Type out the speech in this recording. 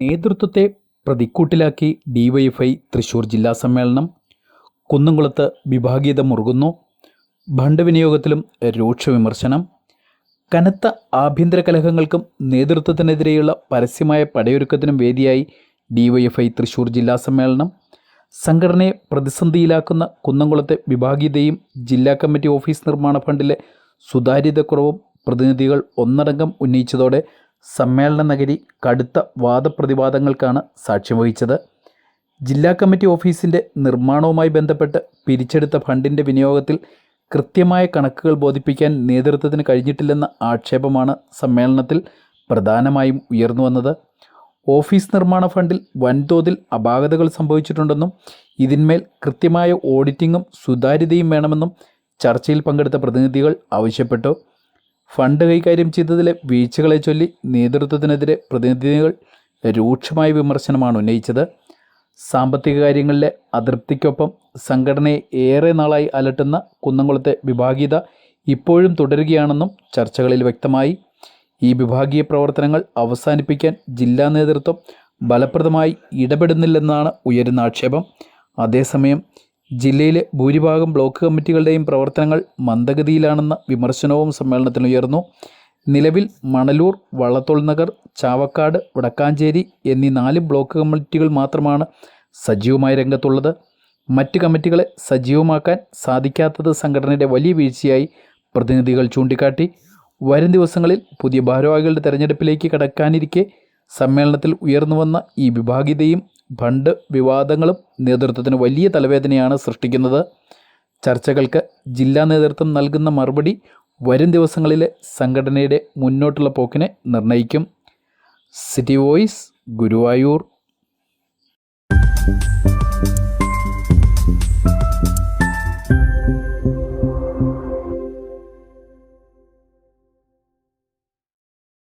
നേതൃത്വത്തെ പ്രതിക്കൂട്ടിലാക്കി ഡിവൈഎഫ്ഐ തൃശൂർ ജില്ലാ സമ്മേളനം. കുന്നംകുളത്ത് വിഭാഗീയത മുറുകുന്നു. ഫണ്ട് വിനിയോഗത്തിലും രൂക്ഷ വിമർശനം. കനത്ത ആഭ്യന്തര കലഹങ്ങൾക്കും നേതൃത്വത്തിനെതിരെയുള്ള പരസ്യമായ പടയൊരുക്കത്തിനും വേദിയായി ഡിവൈഎഫ്ഐ തൃശൂർ ജില്ലാ സമ്മേളനം. സംഘടനയെ പ്രതിസന്ധിയിലാക്കുന്ന കുന്നംകുളത്തെ വിഭാഗീയതയും ജില്ലാ കമ്മിറ്റി ഓഫീസ് നിർമ്മാണ ഫണ്ടിലെ സുതാര്യതക്കുറവും പ്രതിനിധികൾ ഒന്നടങ്കം ഉന്നയിച്ചതോടെ സമ്മേളന നഗരി കടുത്ത വാദപ്രതിവാദങ്ങൾക്കാണ് സാക്ഷ്യം വഹിച്ചത്. ജില്ലാ കമ്മിറ്റി ഓഫീസിൻ്റെ നിർമ്മാണവുമായി ബന്ധപ്പെട്ട് പിരിച്ചെടുത്ത ഫണ്ടിൻ്റെ വിനിയോഗത്തിൽ കൃത്യമായ കണക്കുകൾ ബോധിപ്പിക്കാൻ നേതൃത്വത്തിന് കഴിഞ്ഞിട്ടില്ലെന്ന ആക്ഷേപമാണ് സമ്മേളനത്തിൽ പ്രധാനമായും ഉയർന്നു വന്നത്. ഓഫീസ് നിർമ്മാണ ഫണ്ടിൽ വൻതോതിൽ അപാകതകൾ സംഭവിച്ചിട്ടുണ്ടെന്നും ഇതിന്മേൽ കൃത്യമായ ഓഡിറ്റിങ്ങും സുതാര്യതയും വേണമെന്നും ചർച്ചയിൽ പങ്കെടുത്ത പ്രതിനിധികൾ ആവശ്യപ്പെട്ടു. ഫണ്ട് കൈകാര്യം ചെയ്തതിലെ വീഴ്ചകളെ ചൊല്ലി നേതൃത്വത്തിനെതിരെ പ്രതിനിധികൾ രൂക്ഷമായ വിമർശനമാണ് ഉന്നയിച്ചത്. സാമ്പത്തിക കാര്യങ്ങളിലെ അതൃപ്തിക്കൊപ്പം സംഘടനയെ ഏറെ നാളായി അലട്ടുന്ന കുന്നംകുളത്തെ വിഭാഗീയത ഇപ്പോഴും തുടരുകയാണെന്നും ചർച്ചകളിൽ വ്യക്തമായി. ഈ വിഭാഗീയ പ്രവർത്തനങ്ങൾ അവസാനിപ്പിക്കാൻ ജില്ലാ നേതൃത്വം ഫലപ്രദമായി ഇടപെടുന്നില്ലെന്നാണ് ഉയരുന്ന ആക്ഷേപം. അതേസമയം ജില്ലയിലെ ഭൂരിഭാഗം ബ്ലോക്ക് കമ്മിറ്റികളുടെയും പ്രവർത്തനങ്ങൾ മന്ദഗതിയിലാണെന്ന വിമർശനവും സമ്മേളനത്തിനുയർന്നു. നിലവിൽ മണലൂർ, വള്ളത്തോൾ നഗർ, ചാവക്കാട്, വടക്കാഞ്ചേരി എന്നീ 4 ബ്ലോക്ക് കമ്മിറ്റികൾ മാത്രമാണ് സജീവമായ രംഗത്തുള്ളത്. മറ്റ് കമ്മിറ്റികളെ സജീവമാക്കാൻ സാധിക്കാത്തത് സംഘടനയുടെ വലിയ വീഴ്ചയായി പ്രതിനിധികൾ ചൂണ്ടിക്കാട്ടി. വരും ദിവസങ്ങളിൽ പുതിയ ഭാരവാഹികളുടെ തെരഞ്ഞെടുപ്പിലേക്ക് കടക്കാനിരിക്കെ സമ്മേളനത്തിൽ ഉയർന്നുവന്ന ഈ വിഭാഗീയതയും ഫണ്ട് വിവാദങ്ങളും നേതൃത്വത്തിന് വലിയ തലവേദനയാണ് സൃഷ്ടിക്കുന്നത്. ചർച്ചകൾക്ക് ജില്ലാ നേതൃത്വം നൽകുന്ന മറുപടി വരും ദിവസങ്ങളിലെ സംഘടനയുടെ മുന്നോട്ടുള്ള പോക്കിനെ നിർണ്ണയിക്കും. City voice, Guruvayur.